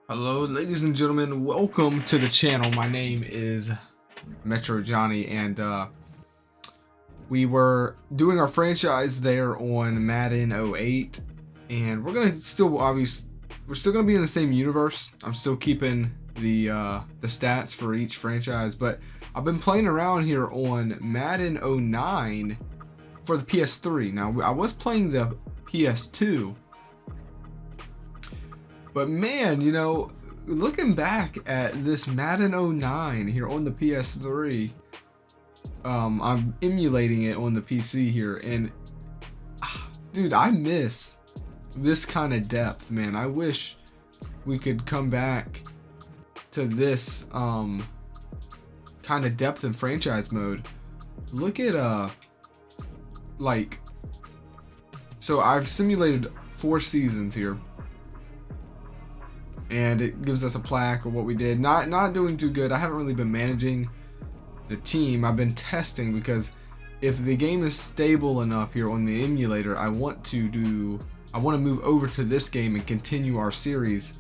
Hello, ladies and gentlemen. Welcome to the channel. My name is MetroJohnny, and we were doing our franchise there on Madden 08, and we're still gonna be in the same universe. I'm still keeping the stats for each franchise, but I've been playing around here on Madden 09 for the PS3. Now I was playing the PS2. But man, looking back at this Madden 09 here on the PS3, I'm emulating it on the PC here, and dude, I miss this kind of depth, man. I wish we could come back to this kind of depth in franchise mode. Look at so I've simulated 4 seasons here, and it gives us a plaque of what we did. Not doing too good. I haven't really been managing the team. I've been testing, because if the game is stable enough here on the emulator, I want to move over to this game and continue our series,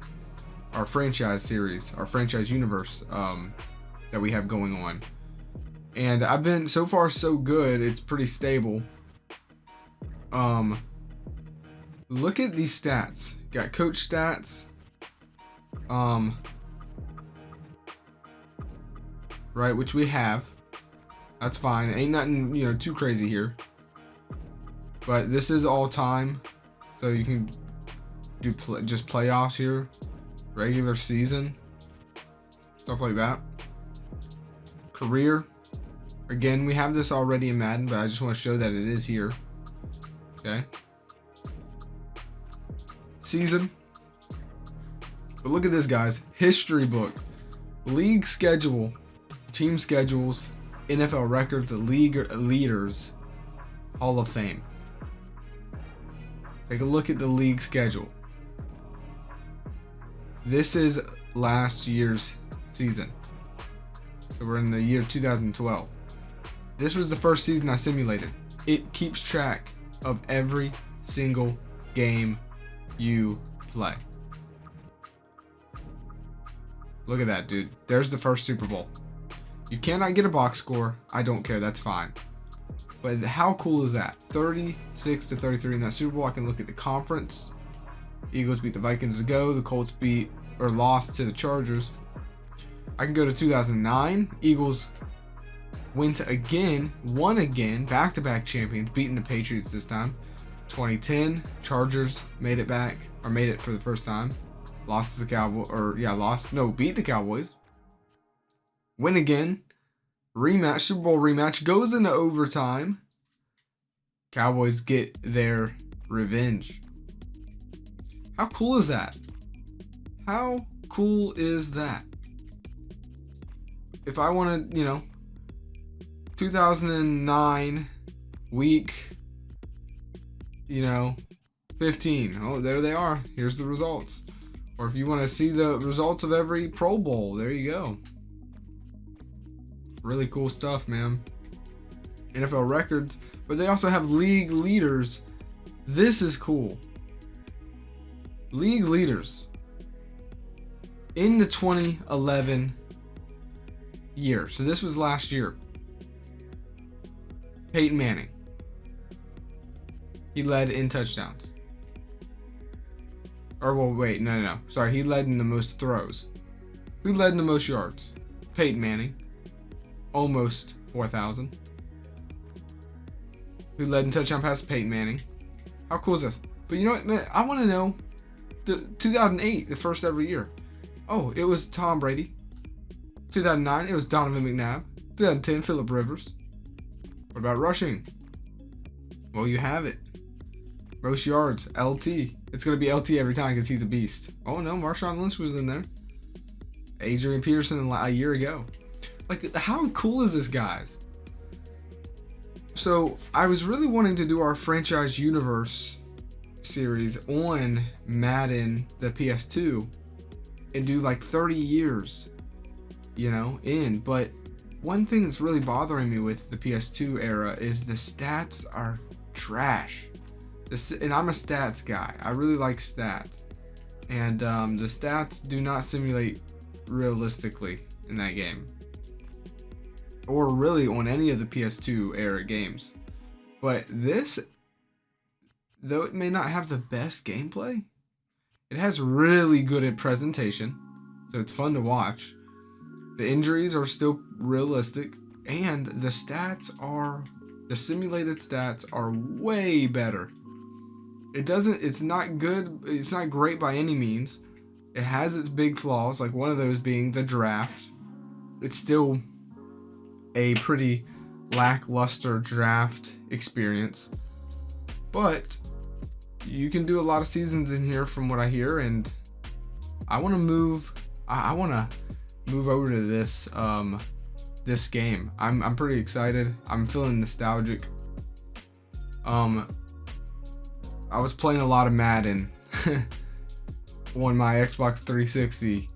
our franchise universe that we have going on. And I've been, so far so good. It's pretty stable. Look at these stats. Got coach stats. Right, which we have. That's fine. Ain't nothing, too crazy here. But this is all time, so you can do just playoffs here, regular season, stuff like that. Career. Again, we have this already in Madden, but I just want to show that it is here. Okay. Season. But look at this, guys. History book, league schedule, team schedules, NFL records, league leaders, Hall of Fame. Take a look at the league schedule. This is last year's season. So we're in the year 2012. This was the first season I simulated. It keeps track of every single game you play. Look at that, dude. There's the first Super Bowl. You cannot get a box score. I don't care. That's fine. But how cool is that? 36-33 in that Super Bowl. I can look at the conference. Eagles beat the Vikings to go. The Colts lost to the Chargers. I can go to 2009. Eagles won again, back-to-back champions, beating the Patriots this time. 2010, Chargers made it for the first time. Lost to the Cowboys, beat the Cowboys. Win again. Rematch, Super Bowl rematch, goes into overtime. Cowboys get their revenge. How cool is that? How cool is that? If I want to, 2009 week, 15. Oh, there they are. Here's the results. Or if you want to see the results of every Pro Bowl, there you go. Really cool stuff, man. NFL records, but they also have league leaders. This is cool. League leaders in the 2011 year. So this was last year. Peyton Manning. He led in touchdowns. No. Sorry, he led in the most throws. Who led in the most yards? Peyton Manning. Almost 4,000. Who led in touchdown passes? Peyton Manning. How cool is this? But you know what, man? I want to know the 2008, the first ever year. Oh, it was Tom Brady. 2009, it was Donovan McNabb. 2010, Phillip Rivers. What about rushing? Well, you have it. Most yards, LT. It's going to be LT every time because he's a beast. Oh no, Marshawn Lynch was in there. Adrian Peterson a year ago. Like, how cool is this, guys? So, I was really wanting to do our franchise universe series on Madden, the PS2, and do like 30 years, but one thing that's really bothering me with the PS2 era is the stats are trash. And I'm a stats guy. I really like stats. And the stats do not simulate realistically in that game, or really on any of the PS2 era games. But this, though it may not have the best gameplay, it has really good presentation, so it's fun to watch. The injuries are still realistic, and the simulated stats are way better. It's not good, it's not great by any means. It has its big flaws, like one of those being the draft. It's still a pretty lackluster draft experience, but you can do a lot of seasons in here from what I hear, and I want to move over to this game. I'm pretty excited. I'm feeling nostalgic. I was playing a lot of Madden on my Xbox 360,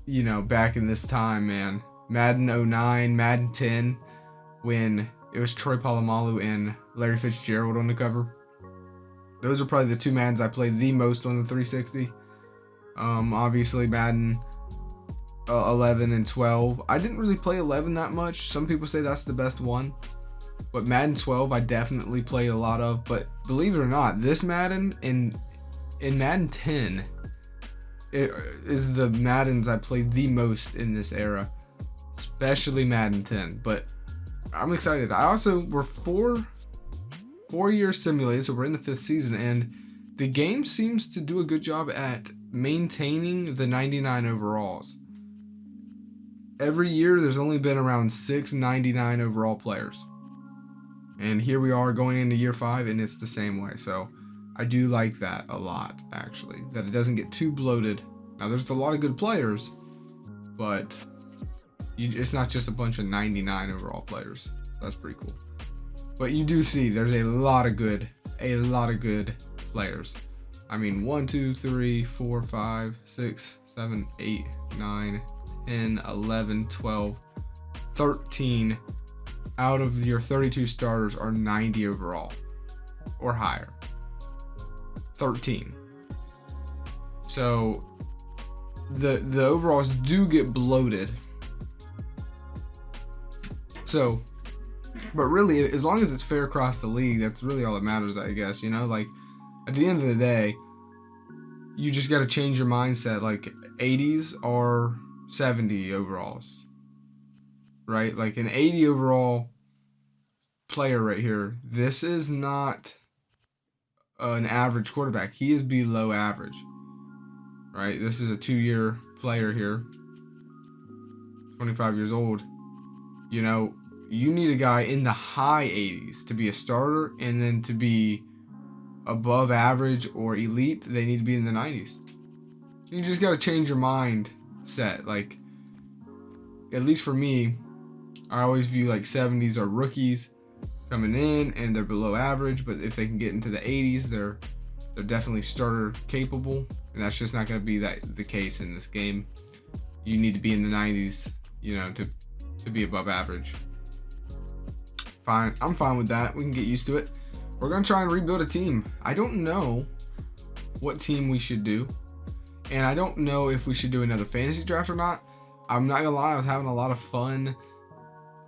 you know, back in this time, man. Madden 09, Madden 10, when it was Troy Polamalu and Larry Fitzgerald on the cover. Those are probably the two Maddens I played the most on the 360. Obviously Madden 11 and 12. I didn't really play 11 that much. Some people say that's the best one. But Madden 12 I definitely played a lot of. But believe it or not, this Madden in Madden 10 it is the Maddens I played the most in this era. Especially Madden 10. But I'm excited. We're 4 years simulated, so we're in the 5th season, and the game seems to do a good job at maintaining the 99 overalls. Every year there's only been around 6 99 overall players. And here we are going into year 5, and it's the same way. So I do like that a lot, actually, that it doesn't get too bloated. Now there's a lot of good players, but it's not just a bunch of 99 overall players. That's pretty cool. But you do see there's a lot of good players. I mean, 1, 2, 3, 4, 5, 6, 7, 8, 9, 10, 11, 12, 13 out of your 32 starters are 90 overall or higher. 13. So the overalls do get bloated. So, but really, as long as it's fair across the league, that's really all that matters, I guess. You know, like, at the end of the day, you just got to change your mindset. Like, 80s are 70 overalls, right? Like, an 80 overall player right here, this is not an average quarterback. He is below average, right? This is a 2-year player here, 25 years old. You know, you need a guy in the high 80s to be a starter, and then to be above average or elite, they need to be in the 90s. You just got to change your mindset. Like, at least for me, I always view like 70s are rookies coming in and they're below average, but if they can get into the 80s, they're definitely starter capable, and that's just not going to be the case in this game. You need to be in the 90s, you know, to be above average. Fine, I'm fine with that. We can get used to it. We're gonna try and rebuild a team. I don't know what team we should do, and I don't know if we should do another fantasy draft or not. I'm not gonna lie, I was having a lot of fun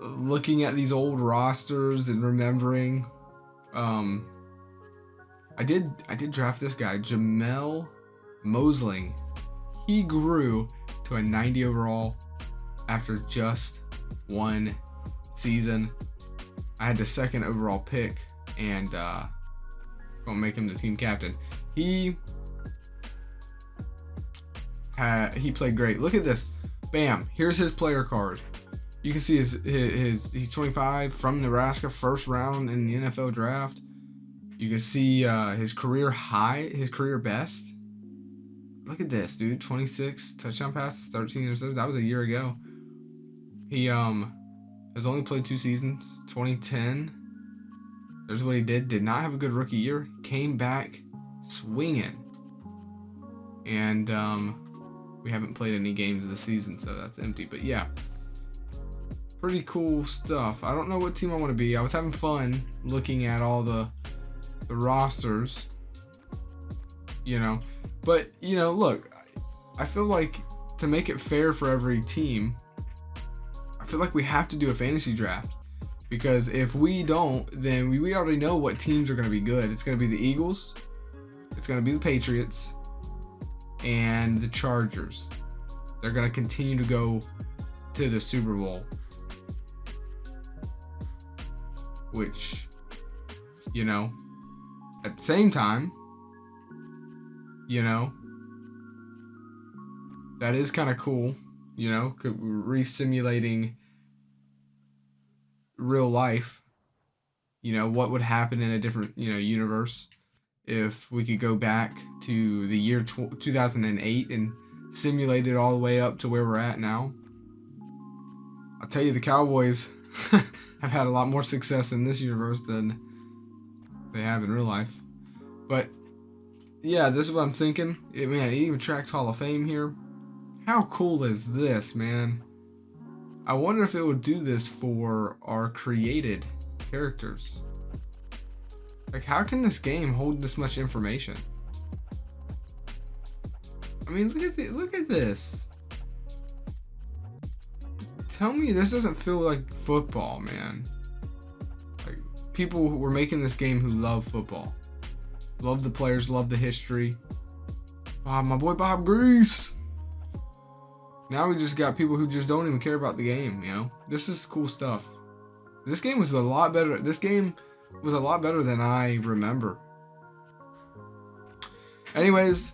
looking at these old rosters and remembering. I did draft this guy, Jamel Mosling. He grew to a 90 overall after just 1 season. I had the 2nd overall pick, and gonna make him the team captain. He played great. Look at this. Bam. Here's his player card. You can see he's 25, from Nebraska, 1st round in the NFL draft. You can see his career high, his career best. Look at this, dude. 26 touchdown passes, 13 interceptions. That was a year ago. He has only played 2 seasons. 2010. There's what he did. Did not have a good rookie year. Came back swinging. And we haven't played any games this season, so that's empty. But yeah, pretty cool stuff. I don't know what team I want to be. I was having fun looking at all the rosters. You know, But, you know, look, I feel like to make it fair for every team, I feel like we have to do a fantasy draft. Because if we don't, then we already know what teams are going to be good. It's going to be the Eagles, it's going to be the Patriots, and the Chargers. They're going to continue to go to the Super Bowl. Which, you know, at the same time, you know, that is kind of cool, you know, re-simulating real life, you know, what would happen in a different, you know, universe if we could go back to the year 2008 and simulate it all the way up to where we're at now. I'll tell you, the Cowboys have had a lot more success in this universe than they have in real life. But yeah, this is what I'm thinking. Man, it even tracks Hall of Fame here. How cool is this, man? I wonder if it would do this for our created characters. Like, how can this game hold this much information? I mean, look at this. Tell me this doesn't feel like football, man. Like, people who were making this game who love football. Love the players, love the history. My boy Bob Grease. Now we just got people who just don't even care about the game, you know? This is cool stuff. This game was a lot better. This game was a lot better than I remember. Anyways,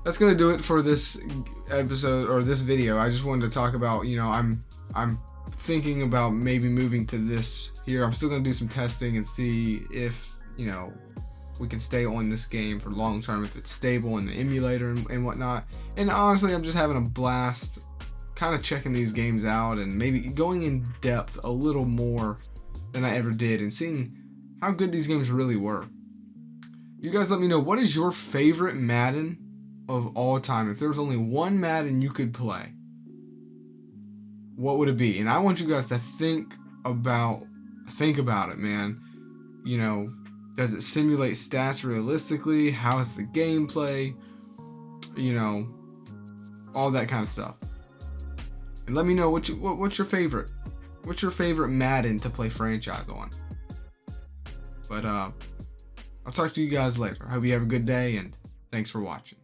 that's gonna do it for this episode or this video. I just wanted to talk about, you know, I'm thinking about maybe moving to this here. I'm still gonna do some testing and see if, you know, we can stay on this game for long term, if it's stable in the emulator and whatnot. And honestly, I'm just having a blast kind of checking these games out and maybe going in depth a little more than I ever did and seeing how good these games really were. You guys let me know, what is your favorite Madden of all time? If there was only one Madden you could play, what would it be? And I want you guys to think about it, man. You know, does it simulate stats realistically? How is the gameplay? You know, all that kind of stuff. And let me know what's your favorite. What's your favorite Madden to play franchise on? But I'll talk to you guys later. I hope you have a good day, and thanks for watching.